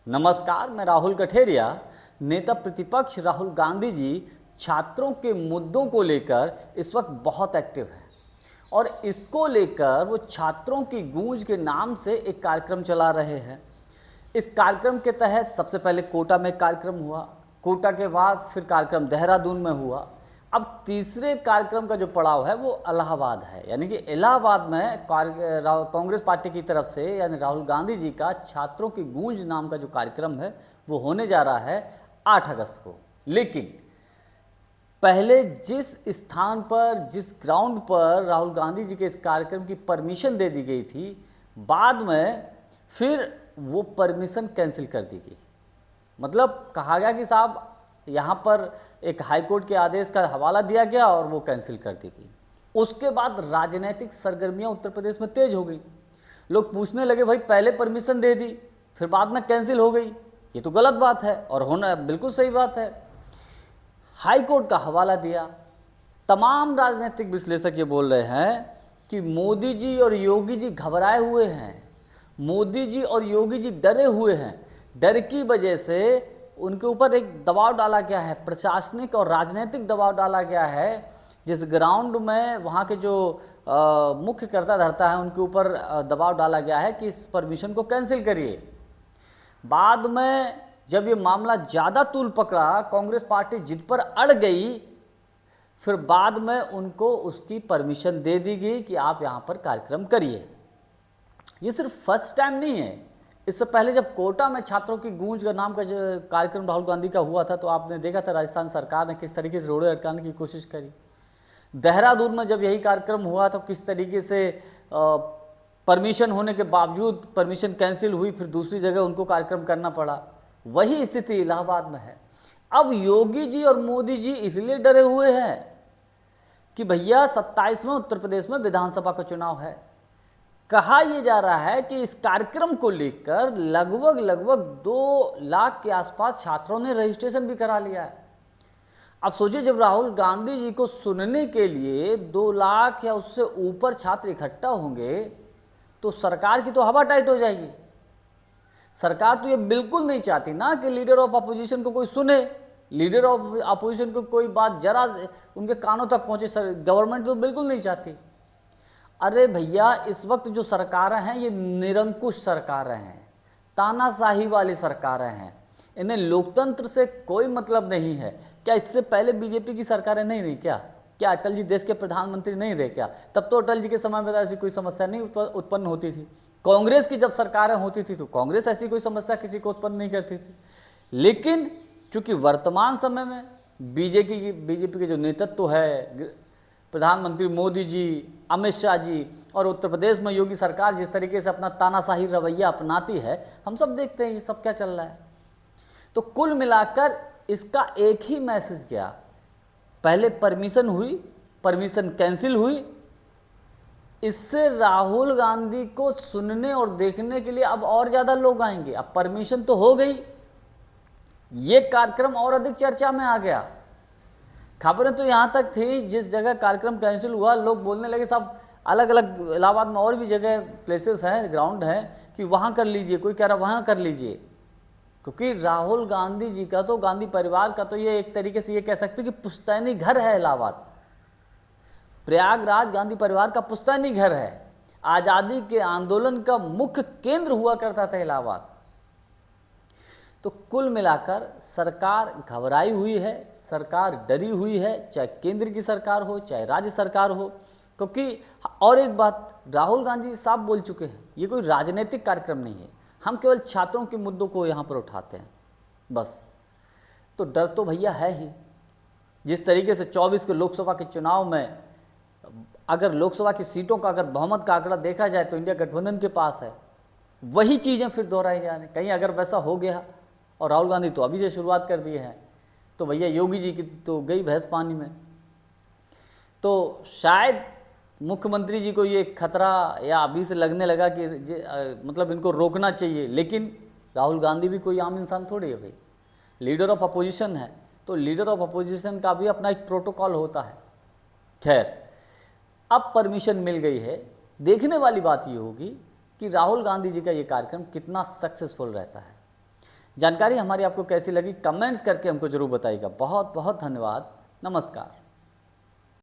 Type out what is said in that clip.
नमस्कार, मैं राहुल कठेरिया। नेता प्रतिपक्ष राहुल गांधी जी छात्रों के मुद्दों को लेकर इस वक्त बहुत एक्टिव हैं और इसको लेकर वो छात्रों की गूंज के नाम से एक कार्यक्रम चला रहे हैं। इस कार्यक्रम के तहत सबसे पहले कोटा में कार्यक्रम हुआ, कोटा के बाद फिर कार्यक्रम देहरादून में हुआ। अब तीसरे कार्यक्रम का जो पड़ाव है वो इलाहाबाद है, यानी कि इलाहाबाद में कांग्रेस पार्टी की तरफ से यानी राहुल गांधी जी का छात्रों की गूंज नाम का जो कार्यक्रम है वो होने जा रहा है 8 अगस्त को। लेकिन पहले जिस स्थान पर, जिस ग्राउंड पर राहुल गांधी जी के इस कार्यक्रम की परमिशन दे दी गई थी, बाद में फिर वो परमिशन कैंसिल कर दी गई। मतलब कहा गया कि साहब यहाँ पर एक हाई कोर्ट के आदेश का हवाला दिया गया और वो कैंसिल कर दी गई। उसके बाद राजनीतिक सरगर्मियाँ उत्तर प्रदेश में तेज हो गई। लोग पूछने लगे, भाई पहले परमिशन दे दी फिर बाद में कैंसिल हो गई, ये तो गलत बात है और होना बिल्कुल सही बात है। हाई कोर्ट का हवाला दिया। तमाम राजनीतिक विश्लेषक ये बोल रहे हैं कि मोदी जी और योगी जी घबराए हुए हैं, मोदी जी और योगी जी डरे हुए हैं। डर की वजह से उनके ऊपर एक दबाव डाला गया है, प्रशासनिक और राजनीतिक दबाव डाला गया है। जिस ग्राउंड में वहाँ के जो मुख्य कर्ता धर्ता है उनके ऊपर दबाव डाला गया है कि इस परमिशन को कैंसिल करिए। बाद में जब ये मामला ज़्यादा तूल पकड़ा, कांग्रेस पार्टी जिद पर अड़ गई, फिर बाद में उनको उसकी परमिशन दे दी गई कि आप यहाँ पर कार्यक्रम करिए। ये सिर्फ फर्स्ट टाइम नहीं है। इससे पहले जब कोटा में छात्रों की गूंज का नाम का जो कार्यक्रम राहुल गांधी का हुआ था, तो आपने देखा था राजस्थान सरकार ने किस तरीके से रोड़े अटकाने की कोशिश करी। देहरादून में जब यही कार्यक्रम हुआ तो किस तरीके से परमिशन होने के बावजूद परमिशन कैंसिल हुई, फिर दूसरी जगह उनको कार्यक्रम करना पड़ा। वही स्थिति इलाहाबाद में है। अब योगी जी और मोदी जी इसलिए डरे हुए हैं कि भैया 27वें उत्तर प्रदेश में विधानसभा का चुनाव है। कहा यह जा रहा है कि इस कार्यक्रम को लेकर लगभग 2 लाख के आसपास छात्रों ने रजिस्ट्रेशन भी करा लिया है। अब सोचिए, जब राहुल गांधी जी को सुनने के लिए 2 लाख या उससे ऊपर छात्र इकट्ठा होंगे तो सरकार की तो हवा टाइट हो जाएगी। सरकार तो ये बिल्कुल नहीं चाहती ना कि लीडर ऑफ अपोजिशन को कोई सुने, लीडर ऑफ अपोजिशन को कोई बात जरा उनके कानों तक पहुंचे। गवर्नमेंट तो बिल्कुल नहीं चाहती। अरे भैया, इस वक्त जो सरकारें हैं ये निरंकुश सरकारें हैं, तानाशाही वाली सरकारें हैं। इन्हें लोकतंत्र से कोई मतलब नहीं है। क्या इससे पहले बीजेपी की सरकारें नहीं रही क्या अटल जी देश के प्रधानमंत्री नहीं रहे क्या? तब तो अटल जी के समय में ऐसी कोई समस्या नहीं उत्पन्न होती थी। कांग्रेस की जब सरकारें होती थी तो कांग्रेस ऐसी कोई समस्या किसी को उत्पन्न नहीं करती थी। लेकिन चूंकि वर्तमान समय में बीजेपी के जो नेतृत्व है, प्रधानमंत्री मोदी जी, अमित शाह जी और उत्तर प्रदेश में योगी सरकार जिस तरीके से अपना तानाशाही रवैया अपनाती है, हम सब देखते हैं ये सब क्या चल रहा है। तो कुल मिलाकर इसका एक ही मैसेज गया, पहले परमिशन हुई, परमिशन कैंसिल हुई। इससे राहुल गांधी को सुनने और देखने के लिए अब और ज़्यादा लोग आएंगे। अब परमिशन तो हो गई, ये कार्यक्रम और अधिक चर्चा में आ गया। खबरें तो यहाँ तक थी, जिस जगह कार्यक्रम कैंसिल हुआ लोग बोलने लगे साहब अलग अलग इलाहाबाद में और भी जगह प्लेसेस हैं, ग्राउंड हैं कि वहाँ कर लीजिए, कोई कह रहा वहाँ कर लीजिए। क्योंकि राहुल गांधी जी का तो, गांधी परिवार का तो ये एक तरीके से ये कह सकते कि पुश्तैनी घर है इलाहाबाद। प्रयागराज गांधी परिवार का पुश्तैनी घर है। आज़ादी के आंदोलन का मुख्य केंद्र हुआ करता था इलाहाबाद। तो कुल मिलाकर सरकार घबराई हुई है, सरकार डरी हुई है, चाहे केंद्र की सरकार हो चाहे राज्य सरकार हो। क्योंकि और एक बात राहुल गांधी साहब बोल चुके हैं, ये कोई राजनीतिक कार्यक्रम नहीं है, हम केवल छात्रों के मुद्दों को यहाँ पर उठाते हैं बस। तो डर तो भैया है ही। जिस तरीके से 24 के लोकसभा के चुनाव में अगर लोकसभा की सीटों का अगर बहुमत का आंकड़ा देखा जाए तो इंडिया गठबंधन के पास है, वही चीज़ें फिर दोहराई जा रही। कहीं अगर वैसा हो गया, और राहुल गांधी तो अभी से शुरुआत कर दिए हैं, तो भैया योगी जी की तो गई भैंस पानी में। तो शायद मुख्यमंत्री जी को ये खतरा या अभी से लगने लगा कि मतलब इनको रोकना चाहिए। लेकिन राहुल गांधी भी कोई आम इंसान थोड़ी है भाई, लीडर ऑफ अपोजिशन है, तो लीडर ऑफ अपोजिशन का भी अपना एक प्रोटोकॉल होता है। खैर, अब परमिशन मिल गई है। देखने वाली बात ये होगी कि राहुल गांधी जी का ये कार्यक्रम कितना सक्सेसफुल रहता है। जानकारी हमारी आपको कैसी लगी कमेंट्स करके हमको ज़रूर बताइएगा। बहुत बहुत धन्यवाद। नमस्कार।